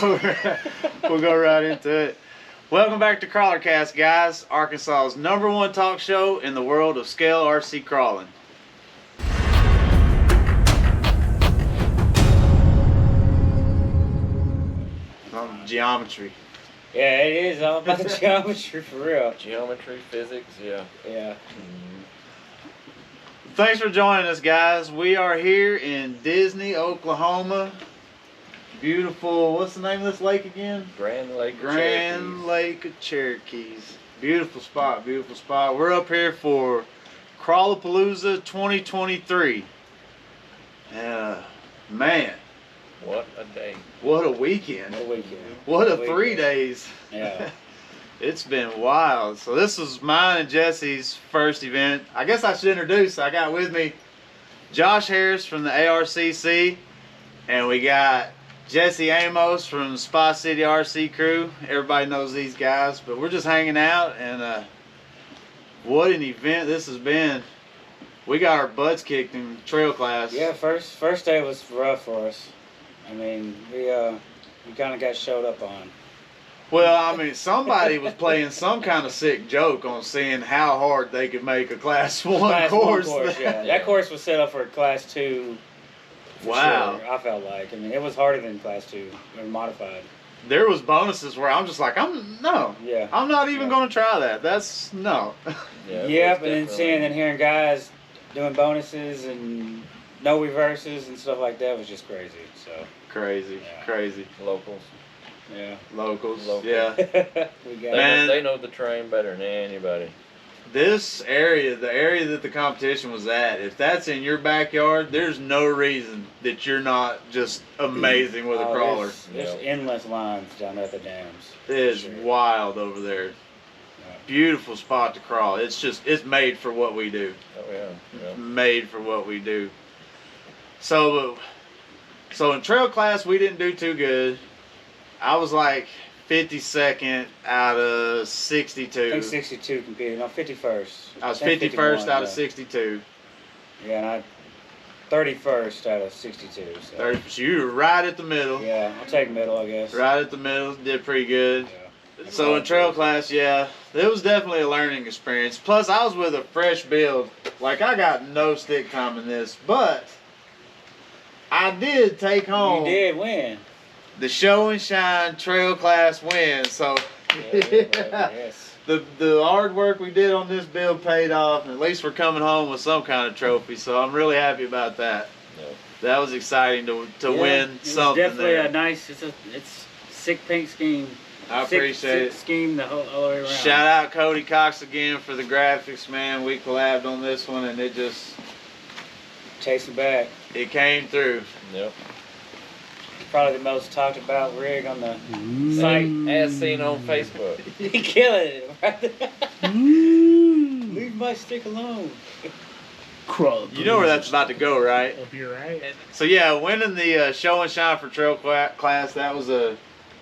We'll go right into it. Welcome back to CrawlerCast, guys. Arkansas's #1 talk show in the world of scale RC crawling. Geometry. Yeah, it is all about geometry for real. Geometry, physics, yeah. Yeah. Thanks for joining us, guys. We are here in Disney, Oklahoma. Beautiful, what's the name of this lake again? Grand Lake of Cherokees. Beautiful spot, beautiful spot. We're up here for Crawlapalooza 2023. Man. What a day. What a weekend. What a weekend. What a 3 days. Yeah. It's been wild. So this was mine and Jesse's first event. I guess I should introduce. I got with me Josh Harris from the ARCC, and we got Jesse Amos from Spa City RC Crew. Everybody knows these guys, but we're just hanging out, and what an event this has been. We got our butts kicked in trail class. Yeah, first day was rough for us. I mean, we kind of got showed up on. Well, I mean, somebody was playing some kind of sick joke on seeing how hard they could make a Class 1 course. Yeah. That course was set up for Class 2. Wow. Sure, I felt like. I mean, it was harder than Class 2, or modified. There was bonuses where I'm just like, I'm not even going to try that. That's, no. Yeah, but then seeing and hearing guys doing bonuses and no reverses and stuff like that was just crazy. So crazy. Locals. Yeah. Locals. Yeah. They know the terrain better than anybody. This area, the area that the competition was at, if that's in your backyard, there's no reason that you're not just amazing with a crawler. There's endless lines down at the dams. It is wild over there. Beautiful spot to crawl. It's made for what we do. Oh yeah. Made for what we do. So in trail class we didn't do too good. I was like 52nd out of 62. I think 62 competed. No, 51st. I was 51st out of 62. Yeah, and I 31st out of 62. So. So you were right at the middle. Yeah, I'll take middle, I guess. Right at the middle. Did pretty good. Yeah. So in trail class, yeah, it was definitely a learning experience. Plus, I was with a fresh build. Like, I got no stick time in this, but I did take home. You did win. The show and shine trail class win. So Yes. the hard work we did on this build paid off, and at least we're coming home with some kind of trophy. So I'm really happy about that. Yep. That was exciting to win something. Definitely there. a nice. It's sick pink scheme. I appreciate it. Scheme the whole way around. Shout out Cody Cox again for the graphics, man. We collabed on this one, and it just chasing back. It came through. Yep. Probably the most talked about rig on the site. As seen on Facebook. He killing it right there. Leave my stick alone. You know where that's about to go, right? Hope you're right. So yeah, winning the show and shine for trail class, that was a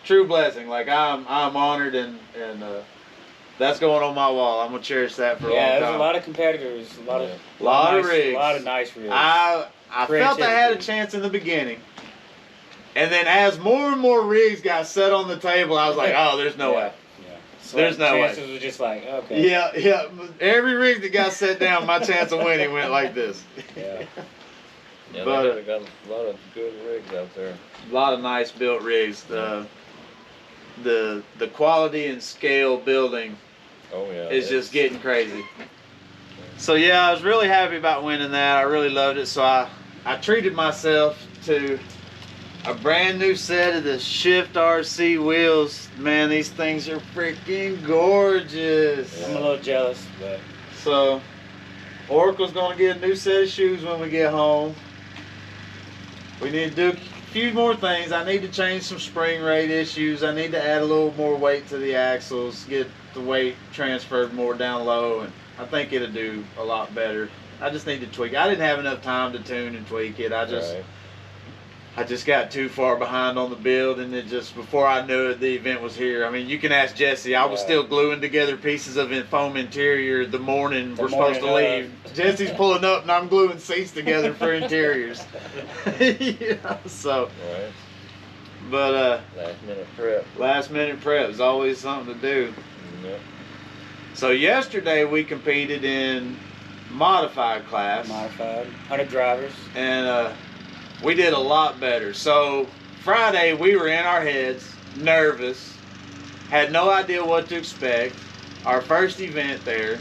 true blessing. Like I'm honored, and that's going on my wall. I'm gonna cherish that for a long time. Yeah, there's a lot of competitors, a lot of rigs, a lot of nice rigs. I felt I had a chance in the beginning. And then as more and more rigs got set on the table, I was like, oh, there's no way. Yeah. So There's no way. chances were just like, okay. Yeah. Every rig that got set down, my chance of winning went like this. Yeah, But they got a lot of good rigs out there. A lot of nice built rigs. The quality and scale building is just getting crazy. So yeah, I was really happy about winning that. I really loved it. So I treated myself to a brand new set of the Shift RC wheels. Man, these things are freaking gorgeous. I'm a little jealous, but So Oracle's gonna get a new set of shoes when we get home. We need to do a few more things. I need to change some spring rate issues. I need to add a little more weight to the axles, get the weight transferred more down low, and I think it'll do a lot better. I just need to tweak. I didn't have enough time to tune and tweak it. I just got too far behind on the build, and it just, before I knew it, the event was here. I mean, you can ask Jesse. I was still gluing together pieces of foam interior the morning we're supposed to leave. Jesse's pulling up, and I'm gluing seats together for interiors. So. But last minute prep is always something to do. Yep. So yesterday we competed in modified class. Modified, 100 drivers. And we did a lot better. So Friday we were in our heads, nervous, had no idea what to expect. Our first event there.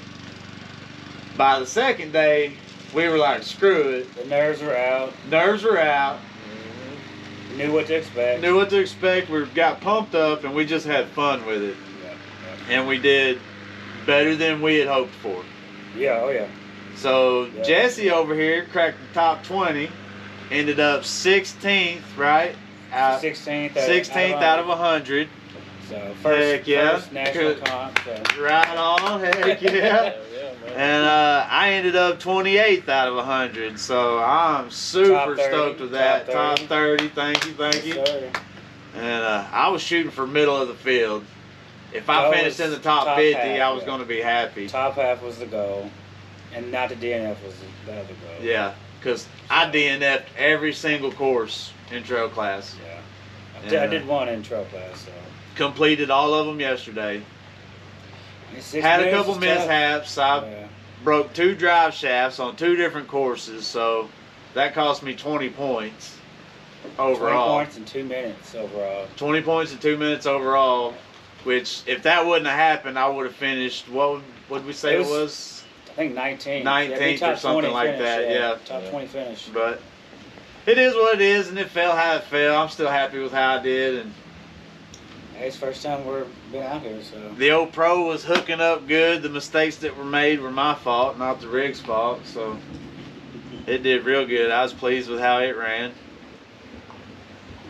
By the second day, we were like, screw it. The nerves were out. Mm-hmm. Knew what to expect. We got pumped up, and we just had fun with it. Yeah. And we did better than we had hoped for. Yeah, oh yeah. So Jesse over here cracked the top 20, ended up 16th, right? 16th out of 100. So first national comp. So. Right on, heck yeah. And I ended up 28th out of 100, so I'm super stoked with that. Top 30, thank you. Yes, And I was shooting for middle of the field. If I finished in the top 50, half, I was going to be happy. Top half was the goal, and not the DNF was the other goal. Yeah, because I DNF'd every single course in trail class. Yeah, I did one in trail class. So. Completed all of them yesterday. Had a couple mishaps. I broke 2 drive shafts on 2 different courses, so that cost me 20 points overall. 20 points in 2 minutes overall. 20 points in 2 minutes overall, which if that wouldn't have happened, I would have finished, what would we say it was? I think 19th. 19th or something like that, yeah. Top 20 finish. But it is what it is, and it fell how it fell. I'm still happy with how I did. And it's the first time we've been out here, so. The old Pro was hooking up good. The mistakes that were made were my fault, not the rig's fault. So it did real good. I was pleased with how it ran.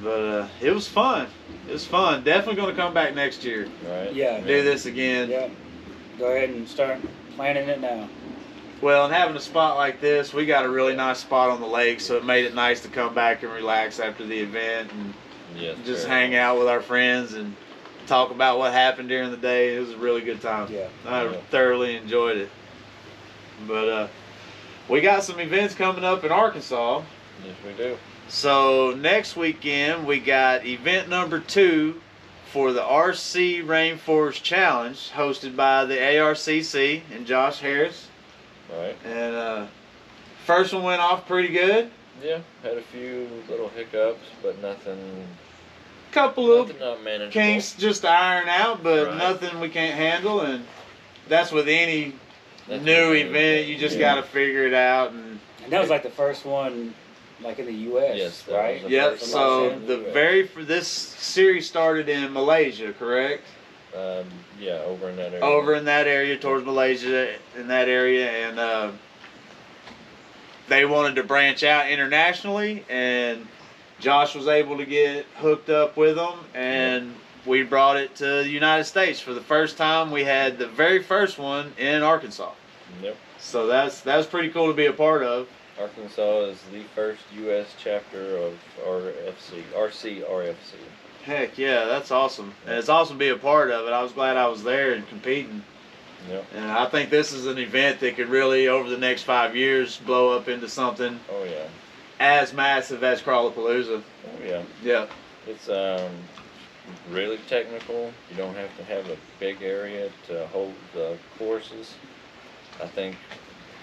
But it was fun. It was fun. Definitely going to come back next year. Right. Yeah. Do this again. Yeah. Go ahead and start planning it now. Well, and having a spot like this, we got a really nice spot on the lake, so it made it nice to come back and relax after the event and just hang out with our friends and talk about what happened during the day. It was a really good time. Yeah. I thoroughly enjoyed it. But we got some events coming up in Arkansas. Yes, we do. So next weekend we got event number 2 for the RC Rainforest Challenge, hosted by the ARCC and Josh Harris. Right. And first one went off pretty good. Yeah, had a few little hiccups, but nothing. Couple of not manageable. kinks just to iron out, but nothing we can't handle. And that's with any new event. You just got to figure it out. And that was like the first one, like in the U.S. Yes, right? Yep. So this series started in Malaysia, correct? Yeah, over in that area. Over in that area, towards Malaysia, in that area, and they wanted to branch out internationally, and Josh was able to get hooked up with them, and we brought it to the United States for the first time. We had the very first one in Arkansas. Yep. So that's pretty cool to be a part of. Arkansas is the first U.S. chapter of RCRFC. Heck yeah, that's awesome. And it's awesome to be a part of it. I was glad I was there and competing. Yep. And I think this is an event that could really, over the next 5 years, blow up into something as massive as Crawlapalooza. Oh yeah. Yeah. It's really technical. You don't have to have a big area to hold the courses. I think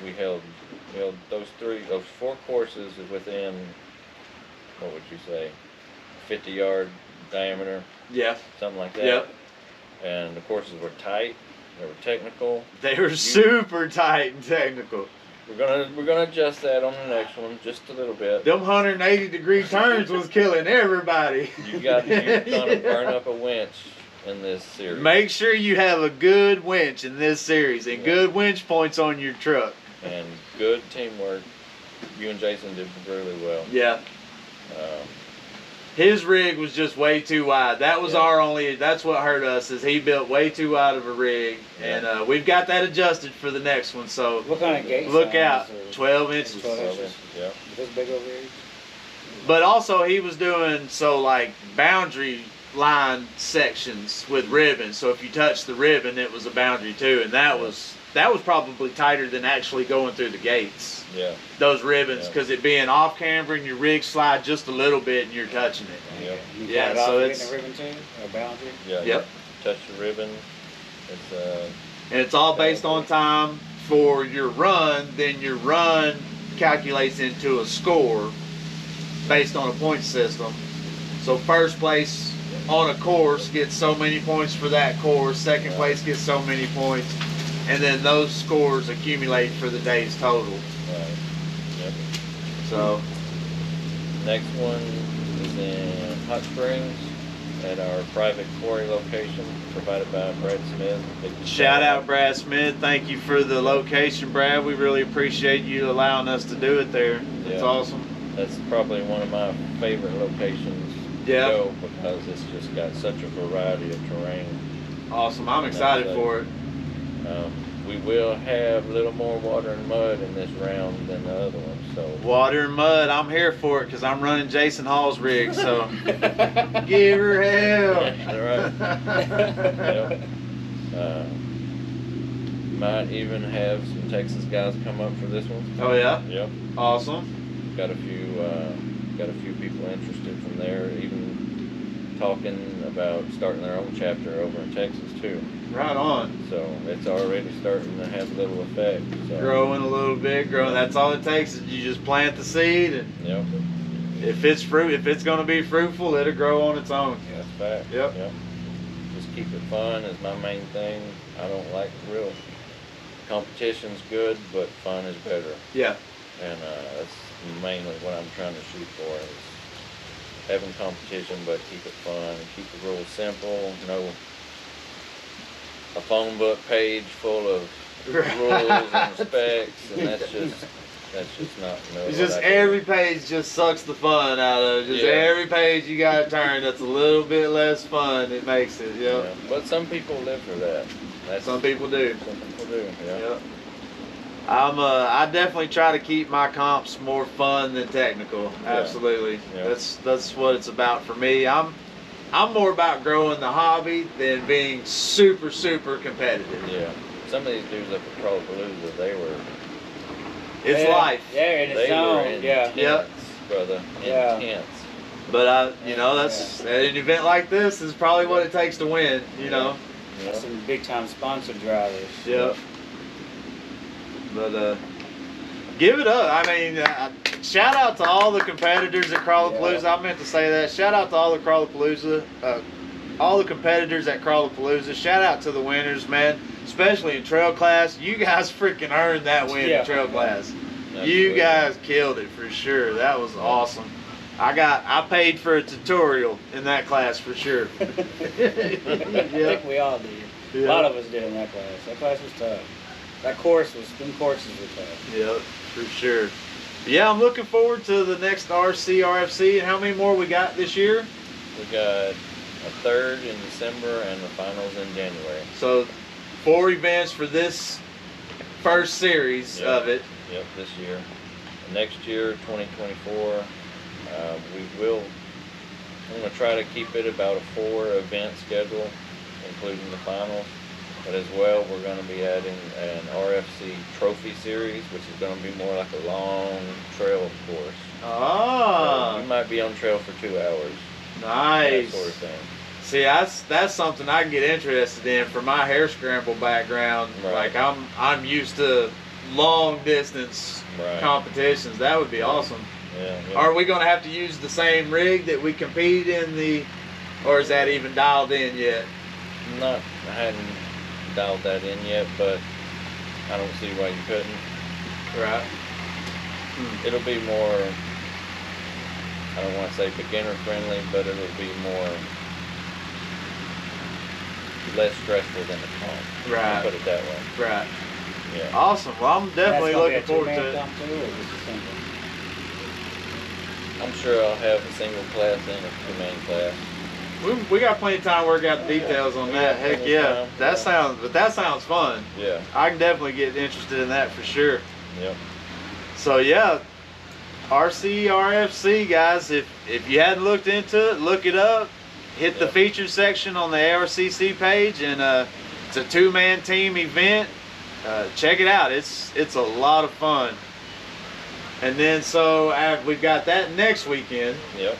we held those 4 courses within, what would you say, 50-yard diameter. Yeah. Something like that. Yep. And the courses were tight. They were technical. They were super tight and technical. We're gonna adjust that on the next one just a little bit. Them 180-degree turns was killing everybody. You're gonna burn up a winch in this series. Make sure you have a good winch in this series and good winch points on your truck. And good teamwork. You and Jason did really well. Yeah. His rig was just way too wide. That was that's what hurt us, is he built way too wide of a rig. And we've got that adjusted for the next one. So what kind of gate look size out, 12 inches. 12 inches. Yeah. This big over here. But also he was doing like boundary line sections with ribbon. So if you touched the ribbon, it was a boundary too. And that was that was probably tighter than actually going through the gates. Yeah. Those ribbons, Yeah. because it being off camber and your rig slide just a little bit and you're touching it. Yep. You Yeah, cut it off, so you it's- get the ribbon too, or boundary. Yeah. Yep. Touch the ribbon. It's And it's all based on time for your run. Then your run calculates into a score based on a point system. So first place on a course gets so many points for that course. Second place gets so many points. And then those scores accumulate for the day's total. right. Yep. So, Next one is in Hot Springs at our private quarry location provided by Brad Smith. Big shout out Brad Smith. Thank you for the location, Brad. We really appreciate you allowing us to do it there. It's Yeah. awesome. That's probably one of my favorite locations Yeah. to go because it's just got such a variety of terrain. Awesome. I'm excited for it. We will have a little more water and mud in this round than the other one, so Water and mud, I'm here for it because I'm running Jason Hall's rig, so give her hell. Yep. Might even have some Texas guys come up for this one. Oh yeah? Yep. Awesome. Got a few people interested from there, even talking about starting their own chapter over in Texas too. Right on. So it's already starting to have a little effect. So. Growing a little bit, growing. That's all it takes is you just plant the seed, and Yep. if it's going to be fruitful, it'll grow on its own. That's fact. Yep. Just keep it fun is my main thing. I don't like real competition's good, but fun is better. Yeah. And that's mainly what I'm trying to shoot for is having competition, but keep it fun, keep the rules simple. No, a phone book page full of rules and specs, and that's just not. It's just every page just sucks the fun out of it. Just every page you got to turn that's a little bit less fun. It makes it. Yep. Yeah. But some people live for that. Some people do. Some people do. Yeah. Yep. I definitely try to keep my comps more fun than technical. Absolutely. Yeah. That's what it's about for me. I'm more about growing the hobby than being super competitive. Yeah. Some of these dudes up at Crawlapalooza, they were. It's life. Yeah, in its They were zone. intense, Yeah. brother. Yeah. Intense. But that's at an event like this is probably what it takes to win. You know. Yeah. Some big time sponsor drivers. Yep. But give it up. I mean, shout out to all the competitors at Crawlapalooza. I meant to say that. Shout out to all the Crawlapalooza, all the competitors at Crawlapalooza. Shout out to the winners, man. Especially in trail class. You guys freaking earned that win in trail class. Absolutely. You guys killed it for sure. That was awesome. I paid for a tutorial in that class for sure. I think we all did. Yeah. A lot of us did in that class. That class was tough. Them courses were tough. Yep, for sure. Yeah, I'm looking forward to the next RCC. And how many more we got this year? We got a third in December and the finals in January. So 4 events for this first series of it. Yep, this year. Next year, 2024, I'm going to try to keep it about a 4-event schedule, including the finals. But as well, we're going to be adding an RFC trophy series, which is going to be more like a long trail course. Ah, So we might be on trail for 2 hours. nice. That sort of thing. See, that's something I can get interested in for my hair scramble background. Right. Like I'm used to long distance Right. competitions. That would be awesome. Yeah. Are we going to have to use the same rig that we compete in or is that even dialed in yet? I hadn't dialed that in yet, but I don't see why you couldn't. Right. It'll be more, I don't want to say beginner friendly, but it'll be less stressful than the comp. Right. I'll put it that way. Right. Yeah. Awesome. Well, I'm definitely looking forward to it. it. Or I'm sure I'll have a single class and a 2-man class. We got plenty of time to work out the details on that. Heck yeah. That sounds fun. Yeah. I can definitely get interested in that for sure. Yep. So yeah, RCC guys, if you hadn't looked into it, look it up. Hit the featured section on the ARCC page, and it's a 2-man team event. check it out. It's a lot of fun. And then so we've got that next weekend. Yep.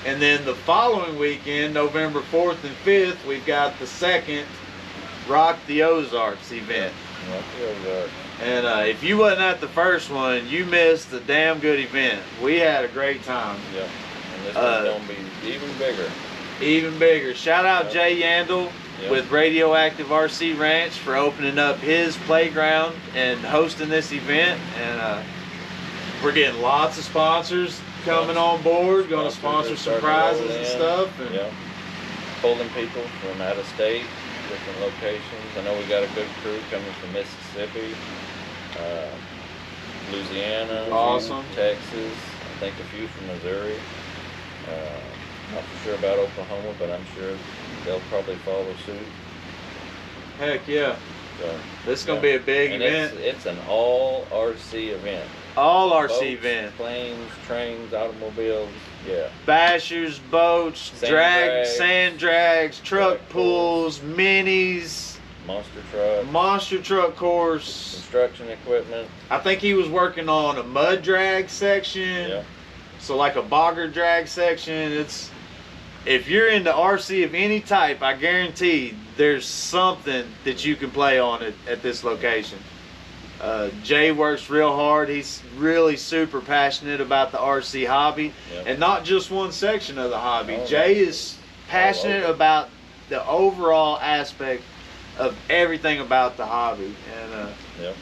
And then the following weekend, November 4th and 5th, we've got the second Rock the Ozarks event. Rock the Ozarks. And if you wasn't at the first one, you missed a damn good event. We had a great time. Yep. And this one's going to be even bigger. Even bigger. Shout out Jay Yandel with Radioactive RC Ranch for opening up his playground and hosting this event. And we're getting lots of sponsors coming on board, going to sponsor some prizes and stuff. And pulling people from out of state, different locations. I know we got a good crew coming from Mississippi, Louisiana, awesome. Texas, I think a few from Missouri. Not for sure about Oklahoma, but I'm sure they'll probably follow suit. Heck yeah. So, this is going to be a big and event. It's an all RC event. All RC Boats, event. Planes, trains, automobiles, Bashers, boats, sand drags, truck pulls, minis, monster truck course, construction equipment. I think he was working on a mud drag section. Yeah. So like a bogger drag section. If you're into RC of any type, I guarantee there's something that you can play on it at this location. Jay works real hard. He's really super passionate about the RC hobby, and not just one section of the hobby. Jay is passionate about the overall aspect of everything about the hobby, and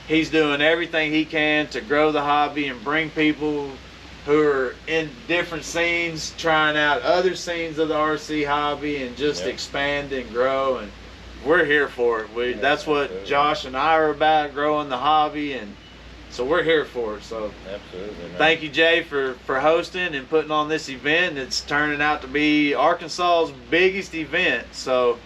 he's doing everything he can to grow the hobby and bring people who are in different scenes, trying out other scenes of the RC hobby, and just expand and grow. And we're here for it. That's what Josh and I are about, growing the hobby, and so we're here for it. So absolutely, man. Thank you, Jay, for hosting and putting on this event. It's turning out to be Arkansas's biggest event. So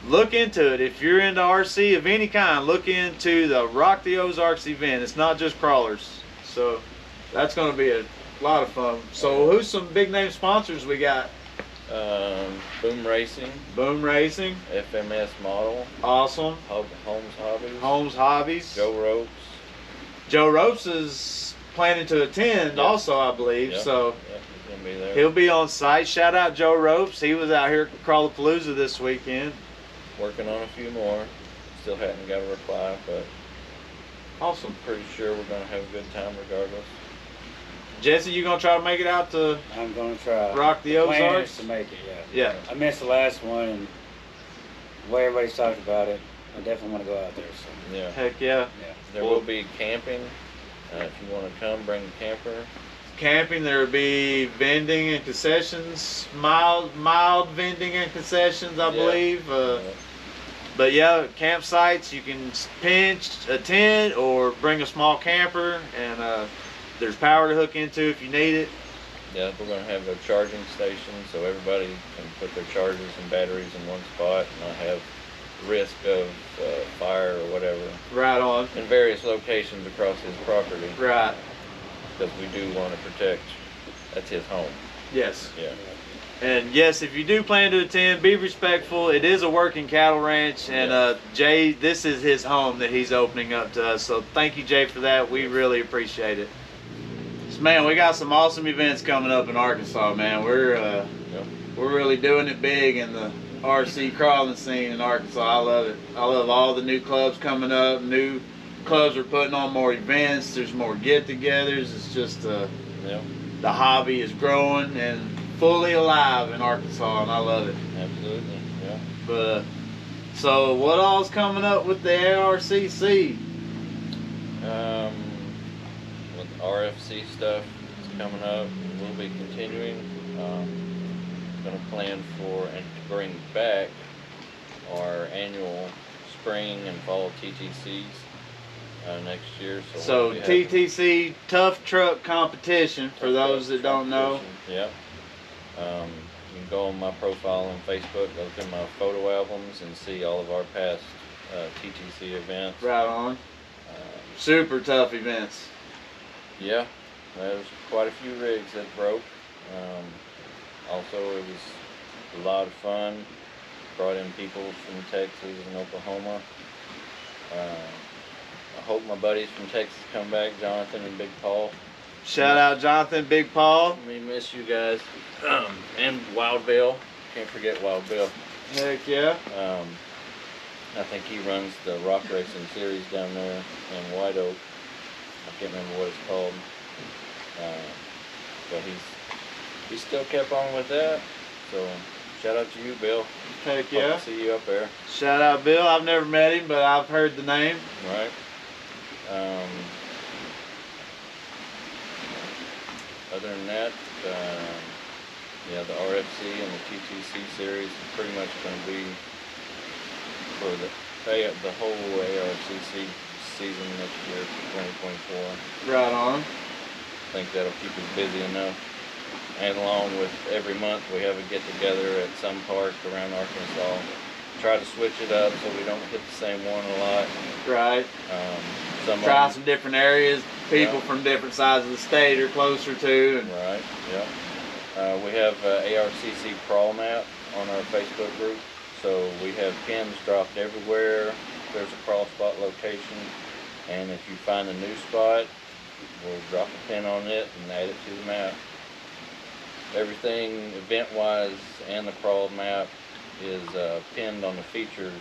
look into it. If you're into RC of any kind, look into the Rock the Ozarks event. It's not just crawlers. So that's going to be a lot of fun. So who's some big name sponsors we got? Boom Racing. Boom Racing. FMS Model. Awesome. Holmes Hobbies. Holmes Hobbies. Joe Ropes. Joe Ropes is planning to attend also, I believe. So he's gonna be there. He'll be on site. Shout out Joe Ropes. He was out here at Crawlapalooza this weekend. Working on a few more. Still hadn't got a reply, but awesome. Pretty sure we're gonna have a good time regardless. Jesse, you gonna try to make it out to? I'm gonna try. Rock the Ozarks to make it, yeah. I missed the last one, and the way everybody's talked about it, I definitely want to go out there. So. Yeah. Heck yeah. There will be camping. If you want to come, bring a camper. Camping. There will be vending and concessions. Mild vending and concessions, I believe. But yeah, campsites. You can pinch a tent or bring a small camper, and there's power to hook into if you need it. Yeah, we're going to have a charging station so everybody can put their chargers and batteries in one spot and not have risk of fire or whatever. Right on. In various locations across his property. Right. Because we do want to protect, that's his home. Yes. Yeah. And yes, if you do plan to attend, be respectful. It is a working cattle ranch, and Jay, this is his home that he's opening up to us. So thank you, Jay, for that. We really appreciate it. So, man, we got some awesome events coming up in Arkansas, man. We're really doing it big in the RC crawling scene in Arkansas. I love it. I love all the new clubs coming up. New clubs are putting on more events. There's more get-togethers. It's just the hobby is growing and fully alive in Arkansas, and I love it. Absolutely, yeah. But so what all's coming up with the ARCC? With RFC stuff is coming up, we'll be continuing. Going to plan for and to bring back our annual spring and fall TTCs next year. So TTC, Tough Truck Competition, for those that don't know. Yep. You can go on my profile on Facebook, look at my photo albums, and see all of our past TTC events. Right on. Super tough events. Yeah, there's quite a few rigs that broke. Also, it was a lot of fun. Brought in people from Texas and Oklahoma. I hope my buddies from Texas come back, Jonathan and Big Paul. Shout out Jonathan, Big Paul. We miss you guys. And Wild Bill. Can't forget Wild Bill. Heck yeah. I think he runs the rock racing series down there in White Oak. I can't remember what it's called. But he's still kept on with that. So shout out to you, Bill. Heck Hope yeah. to see you up there. Shout out Bill. I've never met him, but I've heard the name. Right. Other than that, yeah, the RFC and the TTC series is pretty much going to be for the whole ARCC season next year, 2024. Right on. I think that'll keep us busy enough. And along with every month we have a get together at some park around Arkansas. Try to switch it up so we don't hit the same one a lot. Right. Try some different areas. People from different sides of the state are closer to. And right. Yeah. We have ARCC crawl map on our Facebook group. So we have pins dropped everywhere. There's a crawl spot location. And if you find a new spot, we'll drop a pin on it and add it to the map. Everything event-wise and the crawl map is pinned on the features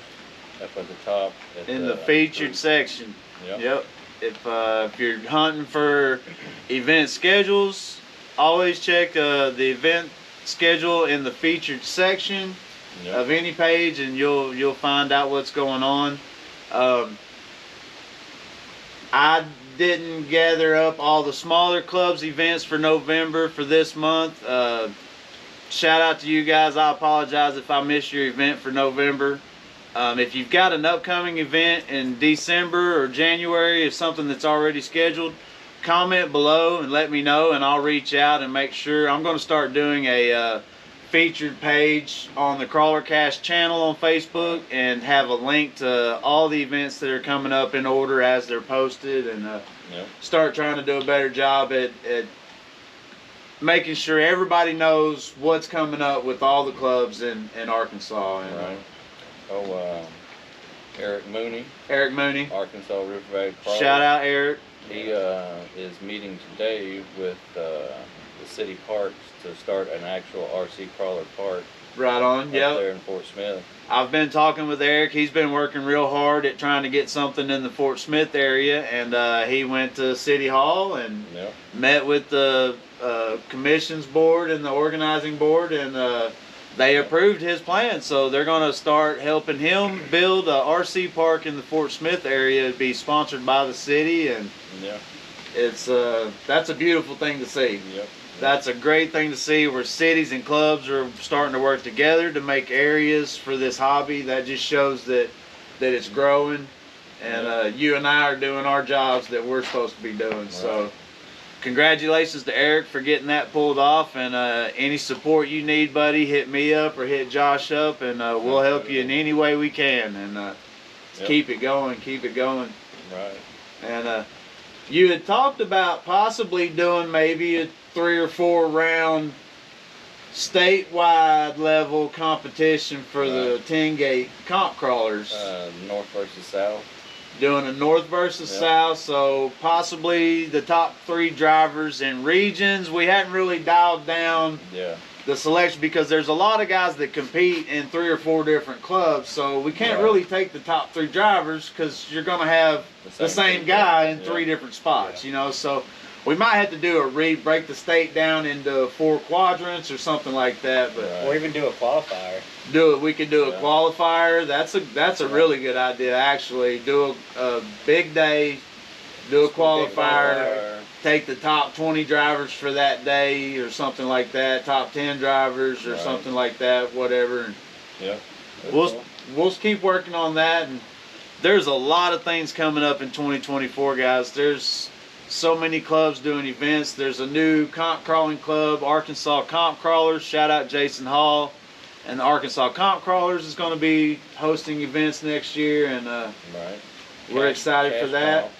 up at the top. In the featured section. Yep. If you're hunting for event schedules, always check the event schedule in the featured section of any page, and you'll find out what's going on. I didn't gather up all the smaller clubs events for November for this month. Shout out to you guys. I apologize if I missed your event for November. If you've got an upcoming event in December or January, if something that's already scheduled, comment below and let me know, and I'll reach out and make sure. I'm going to start doing a featured page on the CrawlerCast channel on Facebook and have a link to all the events that are coming up in order as they're posted, and start trying to do a better job at making sure everybody knows what's coming up with all the clubs in Arkansas. And, right. Eric Mooney. Eric Mooney. Arkansas River Valley Crawler. Shout out Eric. He is meeting today with the city parks to start an actual RC crawler park. Right on. Up there in Fort Smith. I've been talking with Eric. He's been working real hard at trying to get something in the Fort Smith area, and he went to City Hall and met with the commissions board and the organizing board, and they approved his plan. So they're going to start helping him build a RC park in the Fort Smith area. It'd be sponsored by the city, and it's that's a beautiful thing to see. That's a great thing to see, where cities and clubs are starting to work together to make areas for this hobby. That just shows that it's growing, and you and I are doing our jobs that we're supposed to be doing. Right. So congratulations to Eric for getting that pulled off, and any support you need, buddy, hit me up or hit Josh up, and we'll help you in any way we can, and keep it going, keep it going. Right. And you had talked about possibly doing maybe a 3 or 4 round statewide level competition for the 10-gate comp crawlers. North versus south. Doing a north versus south, so possibly the top 3 drivers in regions. We hadn't really dialed down the selection, because there's a lot of guys that compete in 3 or 4 different clubs, so we can't really take the top 3 drivers, because you're going to have the same guy in 3 different spots, you know. So we might have to do break the state down into 4 quadrants or something like that, but or even do a qualifier. We could do a qualifier. That's a really good idea, actually. Do a big day, do a qualifier, take the top 20 drivers for that day or something like that, top 10 drivers or something like that, whatever. We'll keep working on that, and there's a lot of things coming up in 2024, guys. There's so many clubs doing events. There's a new comp crawling club, Arkansas Comp Crawlers. Shout out Jason Hall. And the Arkansas Comp Crawlers is going to be hosting events next year, and we're excited for that.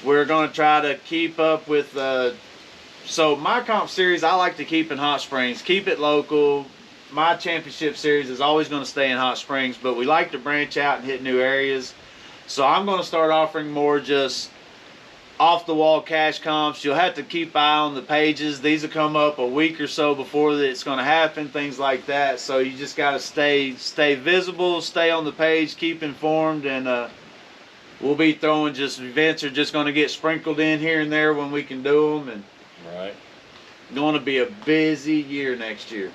We're going to try to keep up with, so my comp series I like to keep in Hot Springs, keep it local. My championship series is always going to stay in Hot Springs, but we like to branch out and hit new areas. So I'm going to start offering more just off the wall cash comps. You'll have to keep eye on the pages. These will come up a week or so before it's going to happen, things like that. So you just got to stay visible, stay on the page, keep informed, and we'll be throwing just events are just going to get sprinkled in here and there when we can do them, and Right. going to be a busy year next year.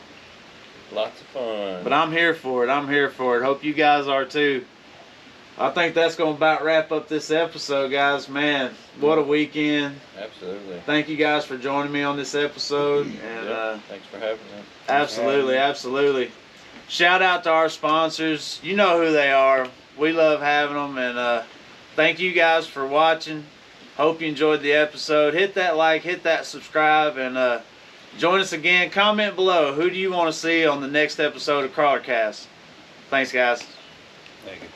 Lots of fun. But I'm here for it. I'm here for it. Hope you guys are too. I think that's going to about wrap up this episode, guys. Man, what a weekend. Absolutely. Thank you guys for joining me on this episode. And thanks for having me. absolutely, absolutely. Shout out to our sponsors. You know who they are. We love having them. And thank you guys for watching. Hope you enjoyed the episode. Hit that like, hit that subscribe, and join us again. Comment below. Who do you want to see on the next episode of CrawlerCast? Thanks, guys. Thank you.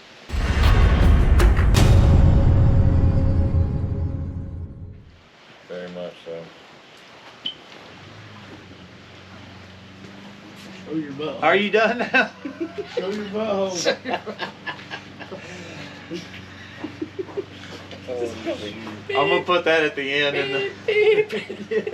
Very much so. Show your butt. Are you done now? Show your butthole. I'm going to put that at the end.